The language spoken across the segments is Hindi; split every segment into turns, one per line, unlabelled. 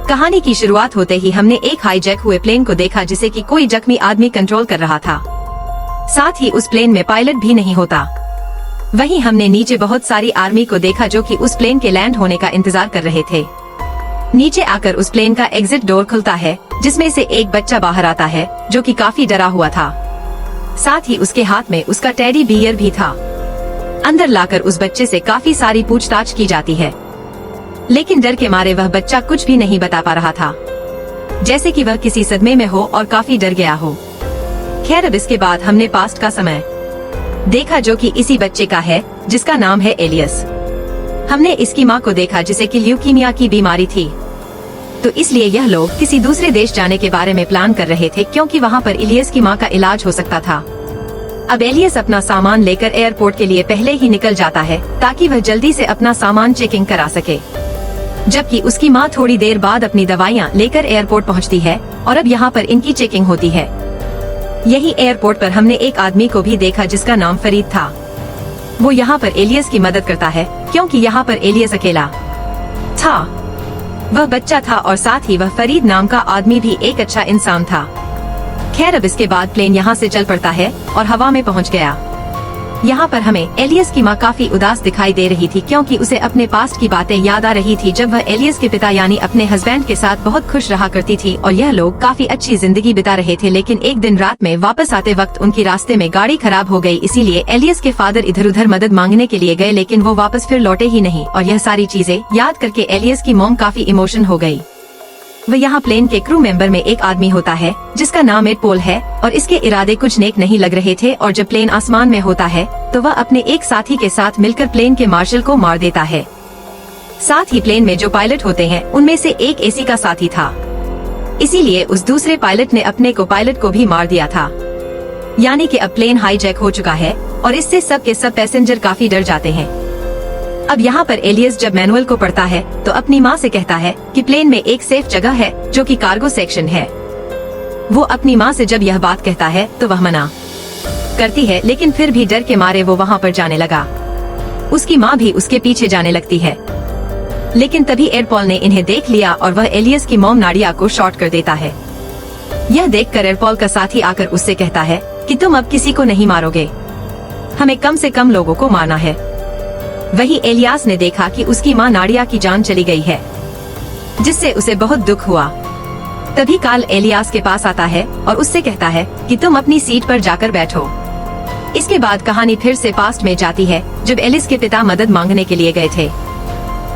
कहानी की शुरुआत होते ही हमने एक हाईजैक हुए प्लेन को देखा जिसे कि कोई जख्मी आदमी कंट्रोल कर रहा था। साथ ही उस प्लेन में पायलट भी नहीं होता। वहीं हमने नीचे बहुत सारी आर्मी को देखा जो कि उस प्लेन के लैंड होने का इंतजार कर रहे थे। नीचे आकर उस प्लेन का एग्जिट डोर खुलता है जिसमें से एक बच्चा बाहर आता है जो कि काफी डरा हुआ था। साथ ही उसके हाथ में उसका टेडी बियर भी था। अंदर लाकर उस बच्चे से काफी सारी पूछताछ की जाती है, लेकिन डर के मारे वह बच्चा कुछ भी नहीं बता पा रहा था, जैसे कि वह किसी सदमे में हो और काफी डर गया हो। खैर, अब इसके बाद हमने पास्ट का समय देखा जो कि इसी बच्चे का है जिसका नाम है एलियस। हमने इसकी माँ को देखा जिसे कि ल्यूकीमिया की बीमारी थी, तो इसलिए यह लोग किसी दूसरे देश जाने के बारे में प्लान कर रहे थे क्योंकि वहाँ पर एलियस की माँ का इलाज हो सकता था। अब एलियस अपना सामान लेकर एयरपोर्ट के लिए पहले ही निकल जाता है ताकि वह जल्दी से अपना सामान चेकिंग करा सके, जबकि उसकी माँ थोड़ी देर बाद अपनी दवाइयाँ लेकर एयरपोर्ट पहुँचती है और अब यहाँ पर इनकी चेकिंग होती है। यही एयरपोर्ट पर हमने एक आदमी को भी देखा जिसका नाम फरीद था। वो यहाँ पर एलियस की मदद करता है क्योंकि यहाँ पर एलियस अकेला था। वह बच्चा था और साथ ही वह फरीद नाम का आदमी भी एक अच्छा इंसान था। खैर, अब इसके बाद प्लेन यहाँ से चल पड़ता है और हवा में पहुँच गया। यहाँ पर हमें एलियस की माँ काफी उदास दिखाई दे रही थी क्योंकि उसे अपने पास्ट की बातें याद आ रही थी जब वह एलियस के पिता यानी अपने हस्बैंड के साथ बहुत खुश रहा करती थी और यह लोग काफी अच्छी जिंदगी बिता रहे थे। लेकिन एक दिन रात में वापस आते वक्त उनकी रास्ते में गाड़ी खराब हो गई, इसीलिए एलियस के फादर इधर उधर मदद मांगने के लिए गए, लेकिन वो वापस फिर लौटे ही नहीं। और यह सारी चीजें याद करके एलियस की मॉम काफी इमोशन हो गयी। वह यहाँ प्लेन के क्रू मेंबर में एक आदमी होता है जिसका नाम एड पोल है और इसके इरादे कुछ नेक नहीं लग रहे थे। और जब प्लेन आसमान में होता है तो वह अपने एक साथी के साथ मिलकर प्लेन के मार्शल को मार देता है। साथ ही प्लेन में जो पायलट होते हैं उनमें से एक एसी का साथी था, इसीलिए उस दूसरे पायलट ने अपने को पायलट को भी मार दिया था। यानी कि अब प्लेन हाईजैक हो चुका है और इससे सब के सब पैसेंजर काफी डर जाते हैं। अब यहाँ पर एलियस जब मैनुअल को पढ़ता है तो अपनी माँ से कहता है कि प्लेन में एक सेफ जगह है जो कि कार्गो सेक्शन है। वो अपनी माँ से जब यह बात कहता है तो वह मना करती है, लेकिन फिर भी डर के मारे वो वहाँ पर जाने लगा। उसकी माँ भी उसके पीछे जाने लगती है, लेकिन तभी एड पॉल ने इन्हें देख लिया और वह एलियस की मॉम नाडिया को शॉट कर देता है। यह देखकर एड पॉल का साथी आकर उससे कहता है कि तुम अब किसी को नहीं मारोगे, हमें कम से कम लोगों को मारना है। वही एलियास ने देखा कि उसकी माँ नाडिया की जान चली गई है, जिससे उसे बहुत दुख हुआ। तभी कार्ल एलियास के पास आता है और उससे कहता है कि तुम अपनी सीट पर जाकर बैठो। इसके बाद कहानी फिर से पास्ट में जाती है जब एलिस के पिता मदद मांगने के लिए गए थे,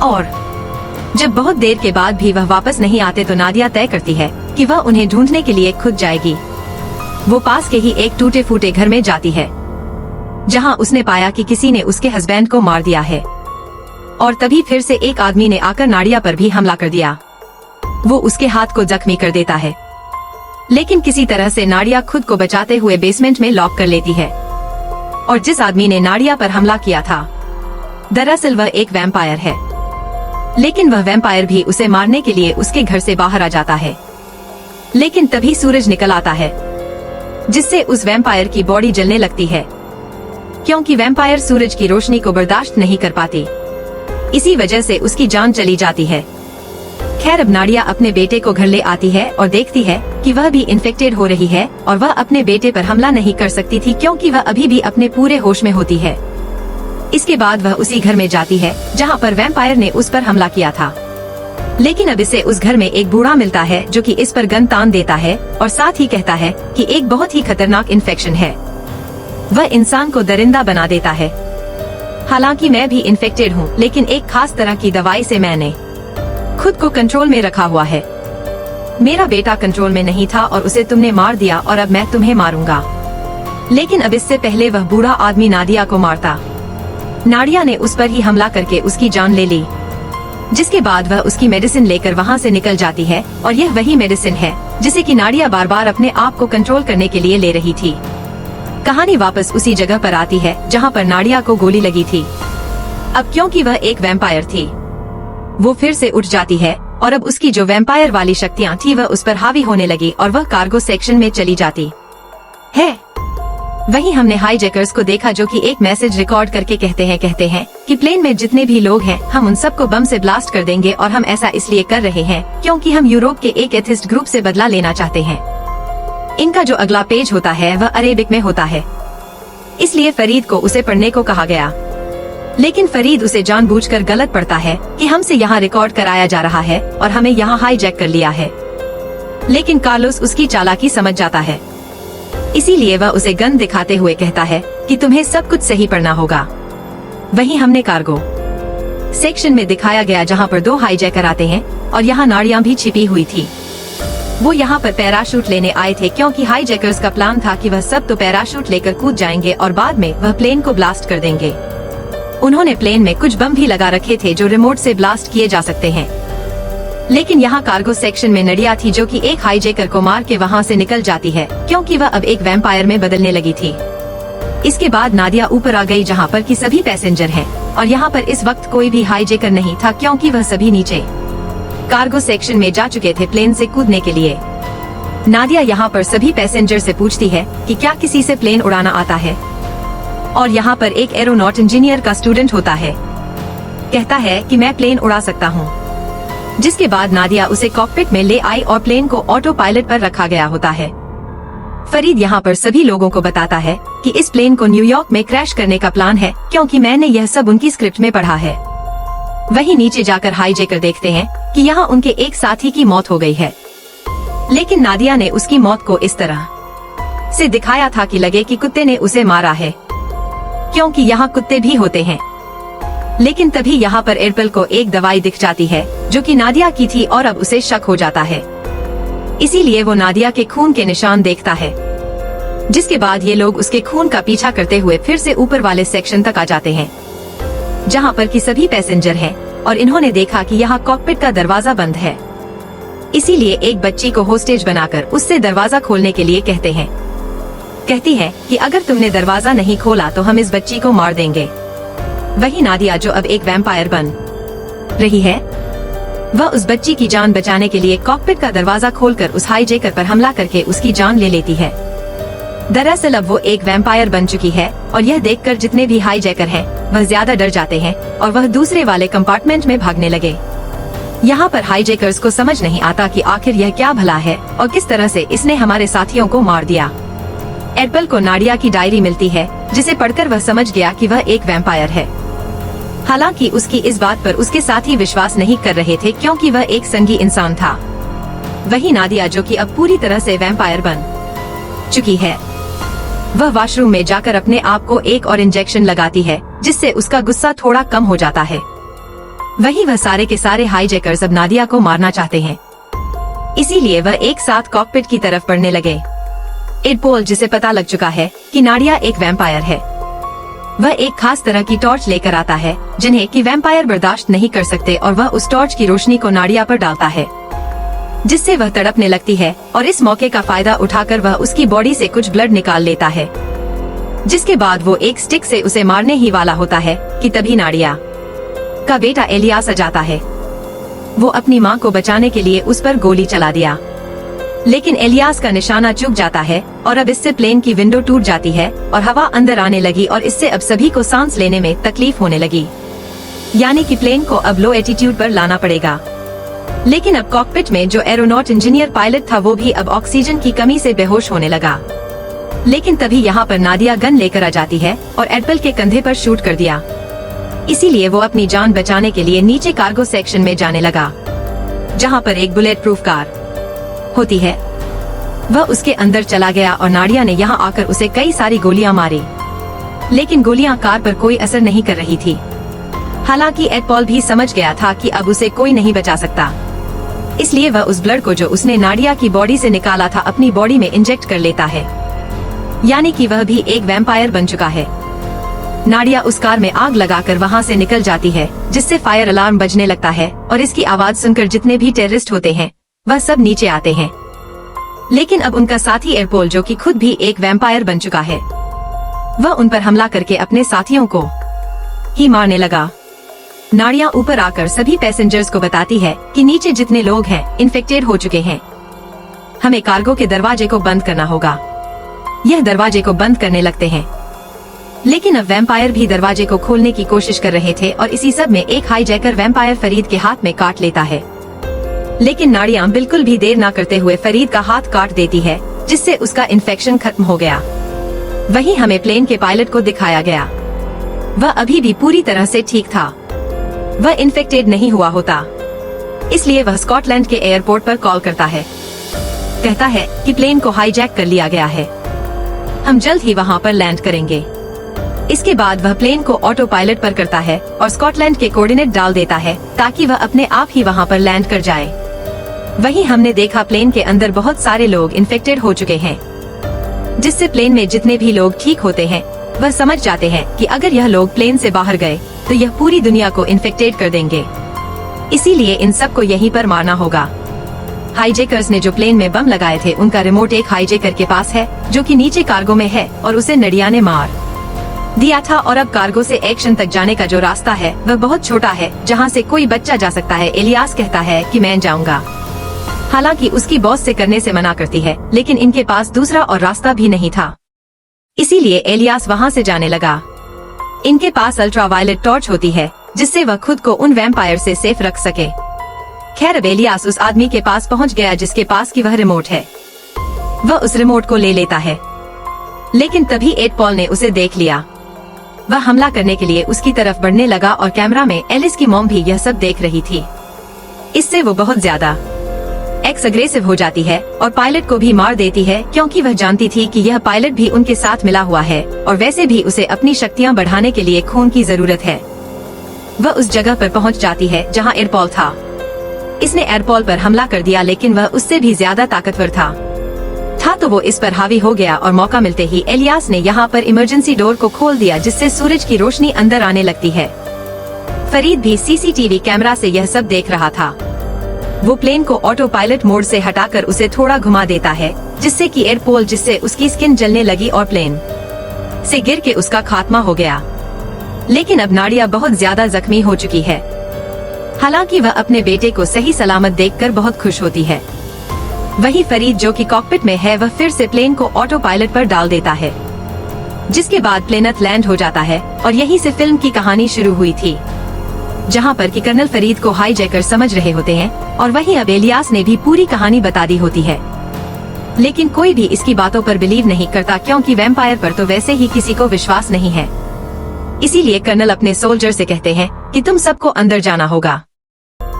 और जब बहुत देर के बाद भी वह वापस नहीं आते तो नादिया तय करती है कि वह उन्हें ढूंढने के लिए खुद जाएगी। वो पास के ही एक टूटे फूटे घर में जाती है जहां उसने पाया कि किसी ने उसके हस्बैंड को मार दिया है, और तभी फिर से एक आदमी ने आकर नाडिया पर भी हमला कर दिया। वो उसके हाथ को जख्मी कर देता है, लेकिन किसी तरह से नाडिया खुद को बचाते हुए बेसमेंट में लॉक कर लेती है। और जिस आदमी ने नाडिया पर हमला किया था दरअसल वह एक वैम्पायर है, लेकिन वह वैम्पायर भी उसे मारने के लिए उसके घर से बाहर आ जाता है। लेकिन तभी सूरज निकल आता है जिससे उस वैम्पायर की बॉडी जलने लगती है, क्योंकि वैम्पायर सूरज की रोशनी को बर्दाश्त नहीं कर पाती। इसी वजह से उसकी जान चली जाती है। खैर, अब नाडिया अपने बेटे को घर ले आती है और देखती है कि वह भी इन्फेक्टेड हो रही है और वह अपने बेटे पर हमला नहीं कर सकती थी क्योंकि वह अभी भी अपने पूरे होश में होती है। इसके बाद वह उसी घर में जाती है जहां पर वैम्पायर ने उस पर हमला किया था, लेकिन अब इसे उस घर में एक बूढ़ा मिलता है जो कि इस पर गन तान देता है और साथ ही कहता है कि एक बहुत ही खतरनाक इन्फेक्शन है, वह इंसान को दरिंदा बना देता है। हालांकि मैं भी इन्फेक्टेड हूँ, लेकिन एक खास तरह की दवाई से मैंने खुद को कंट्रोल में रखा हुआ है। मेरा बेटा कंट्रोल में नहीं था और उसे तुमने मार दिया और अब मैं तुम्हें मारूंगा। लेकिन अब इससे पहले वह बूढ़ा आदमी नादिया को मारता, नाडिया ने उस पर ही हमला करके उसकी जान ले ली, जिसके बाद वह उसकी मेडिसिन लेकर वहाँ से निकल जाती है। और यह वही मेडिसिन है जिसे कि नाडिया बार बार अपने आप को कंट्रोल करने के लिए ले रही थी। कहानी वापस उसी जगह पर आती है जहाँ पर नाडिया को गोली लगी थी। अब क्योंकि वह एक वैम्पायर थी, वो फिर से उठ जाती है और अब उसकी जो वैम्पायर वाली शक्तियाँ थी वह उस पर हावी होने लगी और वह कार्गो सेक्शन में चली जाती है। वहीं हमने हाईजैकर्स को देखा जो कि एक मैसेज रिकॉर्ड करके कहते हैं कि प्लेन में जितने भी लोग हैं हम उन सबको बम से ब्लास्ट कर देंगे और हम ऐसा इसलिए कर रहे हैं क्योंकि हम यूरोप के एक एथिस्ट ग्रुप से बदला लेना चाहते हैं। इनका जो अगला पेज होता है वह अरेबिक में होता है, इसलिए फरीद को उसे पढ़ने को कहा गया, लेकिन फरीद उसे जानबूझकर गलत पढ़ता है कि हमसे यहाँ रिकॉर्ड कराया जा रहा है और हमें यहाँ हाईजैक कर लिया है। लेकिन कार्लोस उसकी चालाकी समझ जाता है, इसीलिए वह उसे गन दिखाते हुए कहता है कि तुम्हें सब कुछ सही पढ़ना होगा। वहीं हमने कार्गो सेक्शन में दिखाया गया जहां पर 2 हाईजैकर आते हैं और यहाँ नाड़ियां भी छिपी हुई थी। वो यहाँ पर पैराशूट लेने आए थे क्योंकि हाईजैकर्स का प्लान था कि वह सब तो पैराशूट लेकर कूद जाएंगे और बाद में वह प्लेन को ब्लास्ट कर देंगे। उन्होंने प्लेन में कुछ बम भी लगा रखे थे जो रिमोट से ब्लास्ट किए जा सकते हैं। लेकिन यहाँ कार्गो सेक्शन में नडिया थी जो कि एक हाईजैकर को मार के वहाँ से निकल जाती है क्योंकि वह अब एक वैम्पायर में बदलने लगी थी। इसके बाद नादिया ऊपर आ गई जहाँ पर कि सभी पैसेंजर हैं और यहाँ पर इस वक्त कोई भी हाईजैकर नहीं था क्योंकि वह सभी नीचे कार्गो सेक्शन में जा चुके थे प्लेन से कूदने के लिए। नादिया यहाँ पर सभी पैसेंजर से पूछती है कि क्या किसी से प्लेन उड़ाना आता है, और यहाँ पर एक एरोनॉट इंजीनियर का स्टूडेंट होता है, कहता है कि मैं प्लेन उड़ा सकता हूँ। जिसके बाद नादिया उसे कॉकपिट में ले आई और प्लेन को ऑटो पायलट पर रखा गया होता है। फरीद यहाँ पर सभी लोगों को बताता है कि इस प्लेन को न्यूयॉर्क में क्रैश करने का प्लान है क्योंकि मैंने यह सब उनकी स्क्रिप्ट में पढ़ा है। वहीं नीचे जाकर हाईजैकर देखते हैं कि यहाँ उनके एक साथी की मौत हो गई है, लेकिन नादिया ने उसकी मौत को इस तरह से दिखाया था कि लगे कि कुत्ते ने उसे मारा है, क्योंकि यहाँ कुत्ते भी होते हैं। लेकिन तभी यहाँ पर एरपल को एक दवाई दिख जाती है जो कि नादिया की थी और अब उसे शक हो जाता है, इसीलिए वो नादिया के खून के निशान देखता है। जिसके बाद ये लोग उसके खून का पीछा करते हुए फिर से ऊपर वाले सेक्शन तक आ जाते हैं जहाँ पर कि सभी पैसेंजर हैं और इन्होंने देखा कि यहाँ कॉकपिट का दरवाजा बंद है, इसीलिए एक बच्ची को होस्टेज बनाकर उससे दरवाजा खोलने के लिए कहते हैं। कहती है कि अगर तुमने दरवाजा नहीं खोला तो हम इस बच्ची को मार देंगे। वही नादिया जो अब एक वैम्पायर बन रही है, वह उस बच्ची की जान बचाने के लिए कॉकपिट का दरवाजा खोलकर उस हाईजैकर पर हमला करके उसकी जान ले लेती है। दरअसल अब वो एक वैम्पायर बन चुकी है और यह देखकर जितने भी हाईजैकर हैं वह ज्यादा डर जाते हैं और वह दूसरे वाले कंपार्टमेंट में भागने लगे। यहाँ पर हाईजैकर्स को समझ नहीं आता कि आखिर यह क्या भला है और किस तरह से इसने हमारे साथियों को मार दिया। एरपल को नाडिया की डायरी मिलती है जिसे पढ़कर वह समझ गया कि वह एक वैम्पायर है। हालांकि उसकी इस बात पर उसके साथी विश्वास नहीं कर रहे थे क्योंकि वह एक संगी इंसान था। वही नादिया जो कि अब पूरी तरह से वैम्पायर बन चुकी है, वह वॉशरूम में जाकर अपने आप को एक और इंजेक्शन लगाती है जिससे उसका गुस्सा थोड़ा कम हो जाता है। वही वह सारे के सारे हाईजैकर्स अब नादिया को मारना चाहते हैं, इसीलिए वह एक साथ कॉकपिट की तरफ बढ़ने लगे। एडपोल जिसे पता लग चुका है कि नाडिया एक वैम्पायर है, वह एक खास तरह की टॉर्च लेकर आता है जिन्हें कि वैम्पायर बर्दाश्त नहीं कर सकते और वह उस टॉर्च की रोशनी को नाडिया पर डालता है जिससे वह तड़पने लगती है और इस मौके का फायदा उठाकर वह उसकी बॉडी से कुछ ब्लड निकाल लेता है। जिसके बाद वो एक स्टिक से उसे मारने ही वाला होता है कि तभी नाडिया का बेटा एलियास आ जाता है। वो अपनी माँ को बचाने के लिए उस पर गोली चला दिया, लेकिन एलियास का निशाना चूक जाता है और अब इससे प्लेन की विंडो टूट जाती है और हवा अंदर आने लगी और इससे अब सभी को सांस लेने में तकलीफ होने लगी, यानी कि प्लेन को अब लो एटीट्यूड पर लाना पड़ेगा। लेकिन अब कॉकपिट में जो एरोनॉट इंजीनियर पायलट था वो भी अब ऑक्सीजन की कमी से बेहोश होने लगा। लेकिन तभी यहाँ पर नादिया गन लेकर आ जाती है और एडपल के कंधे पर शूट कर दिया, इसीलिए वो अपनी जान बचाने के लिए नीचे कार्गो सेक्शन में जाने लगा जहाँ पर एक बुलेट प्रूफ कार होती है। वह उसके अंदर चला गया और नाडिया ने यहाँ आकर उसे कई सारी गोलियां मारी, लेकिन गोलियां कार पर कोई असर नहीं कर रही थी। हालांकि एडपॉल भी समझ गया था कि अब उसे कोई नहीं बचा सकता, इसलिए वह उस ब्लड को जो उसने नाडिया की बॉडी से निकाला था अपनी बॉडी में इंजेक्ट कर लेता है, यानी कि वह भी एक वैम्पायर बन चुका है। नाडिया उस कार में आग लगाकर वहाँ से निकल जाती है जिससे फायर अलार्म बजने लगता है और इसकी आवाज सुनकर जितने भी टेररिस्ट होते हैं वह सब नीचे आते हैं। लेकिन अब उनका साथी एरपोल जो कि खुद भी एक वैम्पायर बन चुका है, वह उन पर हमला करके अपने साथियों को ही मारने लगा। नाडिया ऊपर आकर सभी पैसेंजर्स को बताती है कि नीचे जितने लोग हैं इन्फेक्टेड हो चुके हैं, हमें कार्गो के दरवाजे को बंद करना होगा। यह दरवाजे को बंद करने लगते हैं। लेकिन अब वैम्पायर भी दरवाजे को खोलने की कोशिश कर रहे थे और इसी सब में एक हाईजैकर वैम्पायर फरीद के हाथ में काट लेता है। लेकिन नाड़ियां बिल्कुल भी देर न करते हुए फरीद का हाथ काट देती है, जिससे उसका इन्फेक्शन खत्म हो गया। वहीं हमें प्लेन के पायलट को दिखाया गया। वह अभी भी पूरी तरह से ठीक था। वह इन्फेक्टेड नहीं हुआ होता, इसलिए वह स्कॉटलैंड के एयरपोर्ट पर कॉल करता है। कहता है कि प्लेन को हाईजैक कर लिया गया है, हम जल्द ही वहाँ पर लैंड करेंगे। इसके बाद वह प्लेन को ऑटो पायलट पर करता है और स्कॉटलैंड के कोऑर्डिनेट डाल देता है ताकि वह अपने आप ही वहाँ पर लैंड कर जाए। वहीं हमने देखा प्लेन के अंदर बहुत सारे लोग इन्फेक्टेड हो चुके हैं, जिससे प्लेन में जितने भी लोग ठीक होते हैं वह समझ जाते हैं कि अगर यह लोग प्लेन से बाहर गए तो यह पूरी दुनिया को इन्फेक्टेड कर देंगे, इसीलिए इन सबको यहीं पर मारना होगा। हाईजैकर्स ने जो प्लेन में बम लगाए थे उनका रिमोट एक हाईजैकर के पास है जो कि नीचे कार्गो में है और उसे नड़िया ने मार दिया था। और अब कार्गो से एक्शन तक जाने का जो रास्ता है वह बहुत छोटा है, जहाँ से कोई बच्चा जा सकता है। एलियास कहता है कि मैं जाऊंगा, हालांकि उसकी बॉस से करने से मना करती है, लेकिन इनके पास दूसरा और रास्ता भी नहीं था, इसीलिए एलियास वहाँ से जाने लगा। इनके पास अल्ट्रावायलेट टॉर्च होती है जिससे वह खुद को उन वैम्पायर से सेफ रख सके। खैर अब एलियास उस आदमी के पास पहुँच गया जिसके पास की वह रिमोट है। वह उस रिमोट को ले लेता है, लेकिन तभी एड पॉल ने उसे देख लिया। वह हमला करने के लिए उसकी तरफ बढ़ने लगा और कैमरा में एलिस की मॉम भी यह सब देख रही थी। इससे वो बहुत ज्यादा अग्रेसिव हो जाती है और पायलट को भी मार देती है, क्योंकि वह जानती थी कि यह पायलट भी उनके साथ मिला हुआ है और वैसे भी उसे अपनी शक्तियाँ बढ़ाने के लिए खून की जरूरत है। वह उस जगह पर पहुँच जाती है जहाँ एयरपॉल था। इसने एयरपॉल पर हमला कर दिया, लेकिन वह उससे भी ज्यादा ताकतवर था तो वो इस पर हावी हो गया और मौका मिलते ही एलियास ने यहाँ पर इमरजेंसी डोर को खोल दिया, जिससे सूरज की रोशनी अंदर आने लगती है। फरीद भी सीसीटीवी कैमरा से यह सब देख रहा था। वो प्लेन को ऑटो पायलट मोड से हटाकर उसे थोड़ा घुमा देता है, जिससे कि एयरपोल जिससे उसकी स्किन जलने लगी और प्लेन से गिर के उसका खात्मा हो गया। लेकिन अब नाड़िया बहुत ज्यादा जख्मी हो चुकी है। हालांकि वह अपने बेटे को सही सलामत देखकर बहुत खुश होती है। वही फरीद जो कि कॉकपिट में है, वह फिर से प्लेन को ऑटो पायलट पर डाल देता है, जिसके बाद प्लेनत लैंड हो जाता है और यहीं से फिल्म की कहानी शुरू हुई थी, जहां पर कि कर्नल फरीद को हाईजैकर समझ रहे होते हैं और वहीं अब एलियास ने भी पूरी कहानी बता दी होती है। लेकिन कोई भी इसकी बातों पर बिलीव नहीं करता, क्योंकि वैम्पायर पर तो वैसे ही किसी को विश्वास नहीं है। इसीलिए कर्नल अपने सोल्जर से कहते हैं कि तुम सबको अंदर जाना होगा।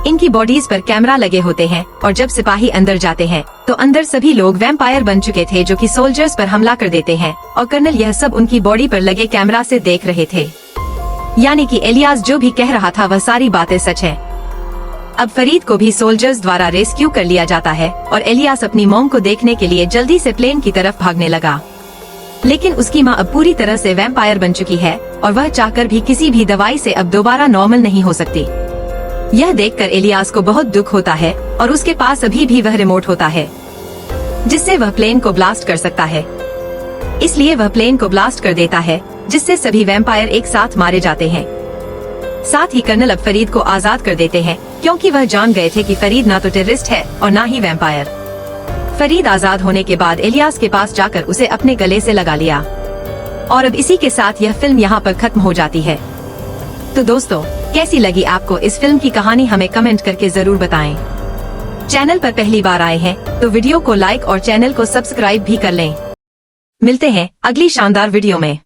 इनकी बॉडीज पर कैमरा लगे होते हैं और जब सिपाही अंदर जाते हैं तो अंदर सभी लोग वैम्पायर बन चुके थे जो कि सोल्जर्स पर हमला कर देते हैं और कर्नल यह सब उनकी बॉडी पर लगे कैमरा से देख रहे थे। यानी कि एलियास जो भी कह रहा था वह सारी बातें सच है। अब फरीद को भी सोल्जर्स द्वारा रेस्क्यू कर लिया जाता है और एलियास अपनी मॉम को देखने के लिए जल्दी से प्लेन की तरफ भागने लगा। लेकिन उसकी माँ अब पूरी तरह से वैम्पायर बन चुकी है और वह चाहकर भी किसी भी दवाई से अब दोबारा नॉर्मल नहीं हो सकती। यह देखकर एलियास को बहुत दुख होता है और उसके पास अभी भी वह रिमोट होता है जिससे वह प्लेन को ब्लास्ट कर सकता है। इसलिए वह प्लेन को ब्लास्ट कर देता है, जिससे सभी वैम्पायर एक साथ मारे जाते हैं। साथ ही कर्नल अब फरीद को आजाद कर देते हैं, क्योंकि वह जान गए थे कि फरीद ना तो टेररिस्ट है और ना ही वैम्पायर। फरीद आजाद होने के बाद एलियास के पास जाकर उसे अपने गले से लगा लिया और अब इसी के साथ यह फिल्म यहाँ पर खत्म हो जाती है। तो दोस्तों, कैसी लगी आपको इस फिल्म की कहानी, हमें कमेंट करके जरूर बताएं। चैनल पर पहली बार आए हैं तो वीडियो को लाइक और चैनल को सब्सक्राइब भी कर लें। मिलते हैं अगली शानदार वीडियो में।